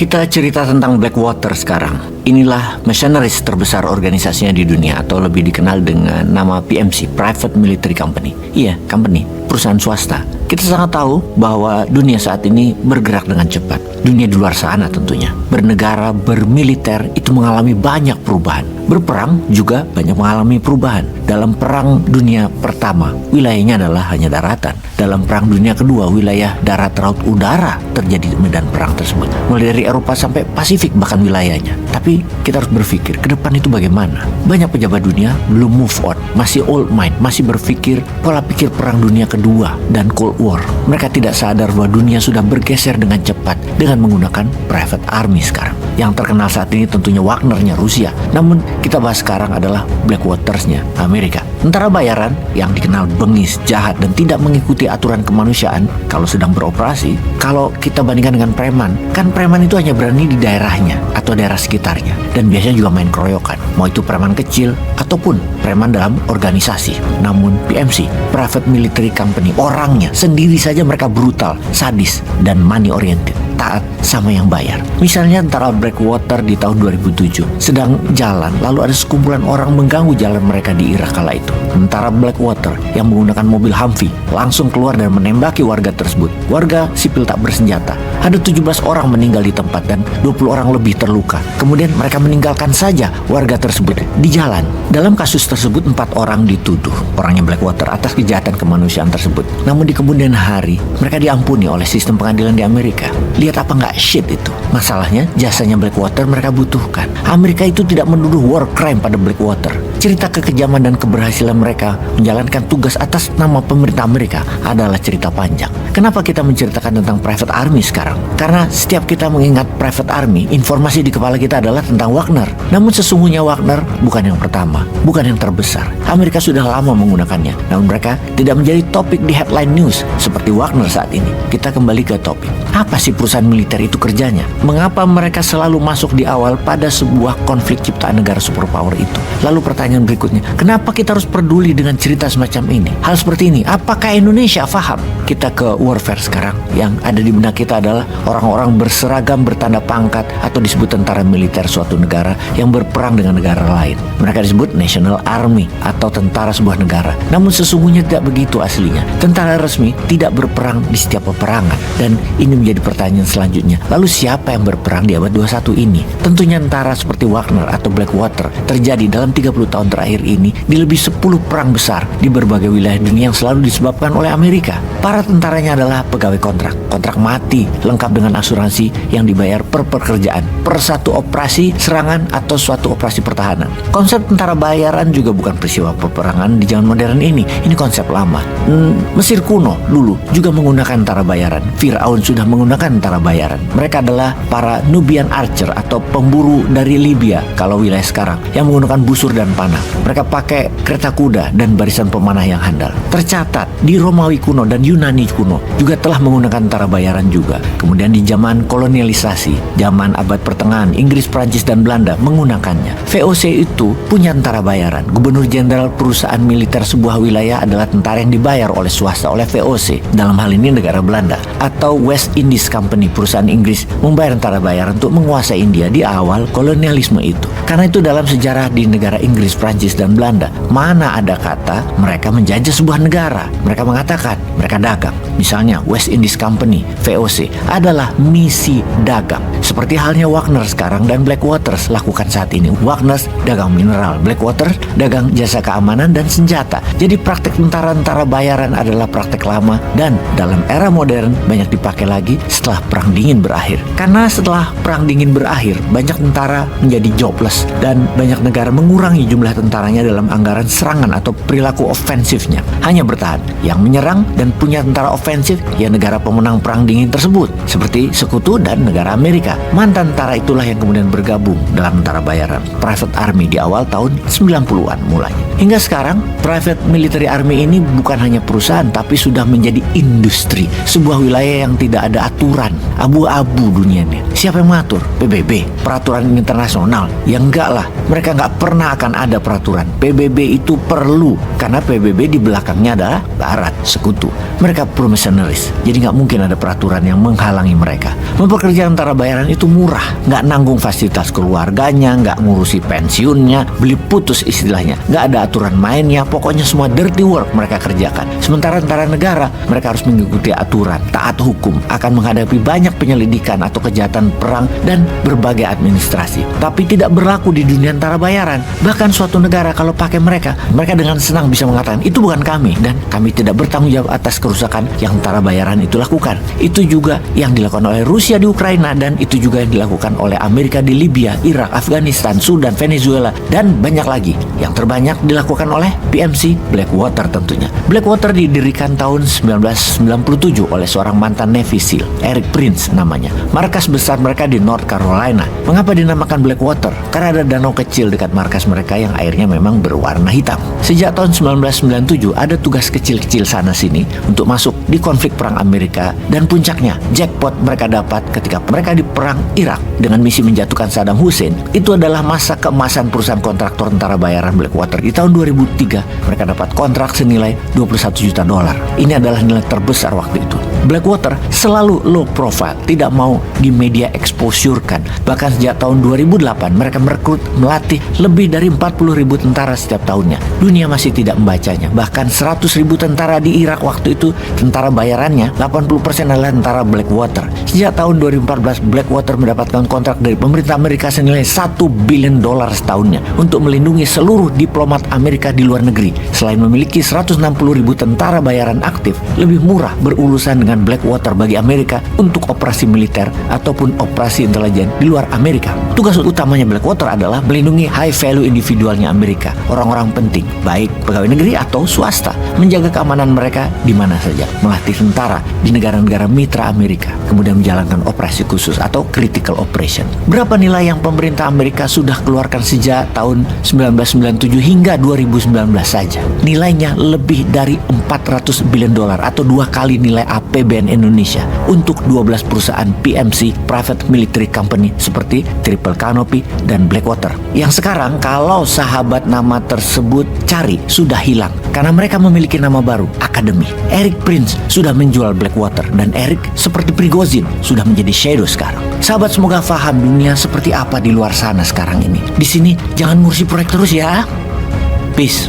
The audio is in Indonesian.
Kita cerita tentang Blackwater sekarang. Inilah mercenaries terbesar organisasinya di dunia, atau lebih dikenal dengan nama PMC, Private Military Company. Iya, company, perusahaan swasta. Kita sangat tahu bahwa dunia saat ini bergerak dengan cepat. Dunia di luar sana tentunya. Bernegara, bermiliter itu mengalami banyak perubahan. Berperang juga banyak mengalami perubahan. Dalam Perang Dunia Pertama, wilayahnya adalah hanya daratan. Dalam Perang Dunia Kedua, wilayah darat, laut, udara terjadi medan perang tersebut. Mulai dari Eropa sampai Pasifik bahkan wilayahnya. Tapi kita harus berpikir ke depan itu bagaimana. Banyak pejabat dunia belum move on, masih old mind, masih berpikir pola pikir Perang Dunia Kedua dan Cold War. Mereka tidak sadar bahwa dunia sudah bergeser dengan cepat dengan menggunakan private army sekarang. Yang terkenal saat ini tentunya Wagner-nya Rusia. Namun kita bahas sekarang adalah Blackwaters-nya Amerika. Tentara bayaran yang dikenal bengis, jahat, dan tidak mengikuti aturan kemanusiaan kalau sedang beroperasi. Kalau kita bandingkan dengan preman, kan preman itu hanya berani di daerahnya atau daerah sekitarnya. Dan biasanya juga main keroyokan, mau itu preman kecil ataupun preman dalam organisasi. Namun PMC, Private Military Company, orangnya sendiri saja mereka brutal, sadis, dan money oriented. Taat sama yang bayar. Misalnya tentara Blackwater di tahun 2007 sedang jalan, lalu ada sekumpulan orang mengganggu jalan mereka di Irak kala itu. Tentara Blackwater yang menggunakan mobil Humvee langsung keluar dan menembaki warga tersebut. Warga sipil tak bersenjata. Ada 17 orang meninggal di tempat dan 20 orang lebih terluka. Kemudian mereka meninggalkan saja warga tersebut di jalan. Dalam kasus tersebut 4 orang dituduh, orangnya Blackwater, atas kejahatan kemanusiaan tersebut. Namun di kemudian hari mereka diampuni oleh sistem pengadilan di Amerika. Lihat apa nggak shit itu. Masalahnya jasanya Blackwater mereka butuhkan. Amerika itu tidak menuduh war crime pada Blackwater. Cerita kekejaman dan keberhasilan mereka menjalankan tugas atas nama pemerintah Amerika adalah cerita panjang. Kenapa kita menceritakan tentang private army sekarang? Karena setiap kita mengingat private army, informasi di kepala kita adalah tentang Wagner. Namun sesungguhnya Wagner bukan yang pertama, bukan yang terbesar. Amerika sudah lama menggunakannya, namun mereka tidak menjadi topik di headline news seperti Wagner saat ini. Kita kembali ke topik. Apa sih perusahaan militer itu kerjanya? Mengapa mereka selalu masuk di awal pada sebuah konflik ciptaan negara superpower itu? Lalu pertanyaan berikutnya, kenapa kita harus peduli dengan cerita semacam ini? Hal seperti ini, apakah Indonesia paham? Kita ke warfare sekarang. Yang ada di benak kita adalah orang-orang berseragam bertanda pangkat atau disebut tentara militer suatu negara yang berperang dengan negara lain. Mereka disebut National Army atau tentara sebuah negara. Namun sesungguhnya tidak begitu aslinya. Tentara resmi tidak berperang di setiap peperangan. Dan ini menjadi pertanyaan selanjutnya. Lalu siapa yang berperang di abad 21 ini? Tentunya tentara seperti Wagner atau Blackwater terjadi dalam 30 tahun terakhir ini di lebih 10 perang besar di berbagai wilayah dunia yang selalu disebabkan oleh Amerika. Para tentaranya adalah pegawai kontrak mati, lengkap dengan asuransi yang dibayar per pekerjaan, per satu operasi serangan atau suatu operasi pertahanan. Konsep tentara bayaran juga bukan peristiwa peperangan di zaman modern ini. Ini konsep lama. Mesir kuno dulu juga menggunakan tentara bayaran. Firaun sudah menggunakan tentara bayaran. Mereka adalah para Nubian archer atau pemburu dari Libya kalau wilayah sekarang yang menggunakan busur dan panah. Mereka pakai kereta kuda dan barisan pemanah yang handal. Tercatat di Romawi kuno dan Yunani kuno juga telah menggunakan tentara bayaran juga. Kemudian di zaman kolonialisasi, zaman abad pertengahan, Inggris, Prancis, dan Belanda menggunakannya. VOC itu punya tentara bayaran. Gubernur Jenderal perusahaan militer sebuah wilayah adalah tentara yang dibayar oleh swasta, oleh VOC. Dalam hal ini negara Belanda. Atau West Indies Company, perusahaan Inggris, membayar tentara bayaran untuk menguasai India di awal kolonialisme itu. Karena itu dalam sejarah di negara Inggris, Prancis, dan Belanda, mana ada kata mereka menjajah sebuah negara. Mereka mengatakan mereka dagang. Misalnya West Indies Company, VOC, adalah misi dagang. Seperti halnya Wagner sekarang dan Blackwaters lakukan saat ini. Wagner dagang mineral, Blackwater dagang jasa keamanan dan senjata. Jadi praktek tentara-tentara bayaran adalah praktek lama dan dalam era modern banyak dipakai lagi setelah Perang Dingin berakhir. Karena setelah Perang Dingin berakhir, banyak tentara menjadi jobless dan banyak negara mengurangi jumlah tentaranya dalam anggaran serangan atau perilaku ofensifnya. Hanya bertahan. Yang menyerang dan punya tentara ofensif ya negara pemenang Perang Dingin tersebut, seperti Sekutu dan negara Amerika. Mantan tentara itulah yang kemudian bergabung dalam tentara bayaran, private army di awal tahun 90-an mulai. Hingga sekarang, Private Military Army ini bukan hanya perusahaan, tapi sudah menjadi industri. Sebuah wilayah yang tidak ada aturan, abu-abu dunianya. Siapa yang mengatur? PBB, peraturan internasional. Ya enggak lah, mereka nggak pernah akan ada peraturan. PBB itu perlu, karena PBB di belakangnya adalah Barat, sekutu. Mereka pro-mercenaries, jadi nggak mungkin ada peraturan yang menghalangi mereka. Mempekerjakan tentara bayaran itu murah, nggak nanggung fasilitas keluarganya, nggak ngurusi pensiunnya, beli putus istilahnya, nggak ada aturan mainnya, pokoknya semua dirty work mereka kerjakan. Sementara tentara negara, mereka harus mengikuti aturan, taat hukum, akan menghadapi banyak penyelidikan atau kejahatan perang dan berbagai administrasi. Tapi tidak berlaku di dunia tentara bayaran. Bahkan suatu negara kalau pakai mereka dengan senang bisa mengatakan, itu bukan kami, dan kami tidak bertanggung jawab atas kerusakan yang tentara bayaran itu lakukan. Itu juga yang dilakukan oleh Rusia di Ukraina, dan itu juga yang dilakukan oleh Amerika di Libya, Irak, Afghanistan, Sudan, Venezuela, dan banyak lagi. Yang terbanyak dilakukan oleh PMC Blackwater tentunya. Blackwater didirikan tahun 1997 oleh seorang mantan Navy SEAL, Eric Prince namanya. Markas besar mereka di North Carolina. Mengapa dinamakan Blackwater? Karena ada danau kecil dekat markas mereka yang airnya memang berwarna hitam. Sejak tahun 1997 ada tugas kecil-kecil sana-sini untuk masuk di konflik perang Amerika, dan puncaknya jackpot mereka dapat ketika mereka di perang Irak dengan misi menjatuhkan Saddam Hussein. Itu adalah masa keemasan perusahaan kontraktor tentara bayaran Blackwater. Di tahun 2003 mereka dapat kontrak senilai $21 juta. Ini adalah nilai terbesar waktu itu. Blackwater selalu low profile, tidak mau di media exposure-kan. Bahkan sejak tahun 2008 mereka merekrut, melatih lebih dari 40.000 tentara setiap tahunnya. Dunia masih tidak membacanya. Bahkan 100.000 tentara di Irak waktu itu, tentara bayarannya 80% adalah tentara Blackwater. Sejak tahun 2014 Blackwater mendapatkan kontrak dari pemerintah Amerika senilai $1 billion setahunnya untuk melindungi seluruh diplomat Amerika di luar negeri. Selain memiliki 160.000 tentara bayaran aktif, lebih murah berurusan dengan Blackwater bagi Amerika untuk operasi militer ataupun operasi intelijen di luar Amerika. Tugas utamanya Blackwater adalah melindungi high value individualnya Amerika, orang-orang penting, baik pegawai negeri atau swasta, menjaga keamanan mereka di mana saja, melatih tentara di negara-negara mitra Amerika, kemudian menjalankan operasi khusus atau critical operation. Berapa nilai yang pemerintah Amerika sudah keluarkan sejak tahun 1997 hingga 2019 saja? Nilainya lebih dari $400 billion atau 2 kali nilai APBN Indonesia untuk 12 perusahaan PMC Private Military Company seperti Triple Canopy dan Blackwater. Yang sekarang kalau sahabat nama tersebut cari sudah hilang karena mereka memiliki nama baru, Academy. Eric Prince sudah menjual Blackwater, dan Eric seperti Prigozhin sudah menjadi shadow sekarang. Sahabat, semoga paham dunia seperti apa di luar sana sekarang ini. Di sini jangan ngurusi proyek terus ya. Peace.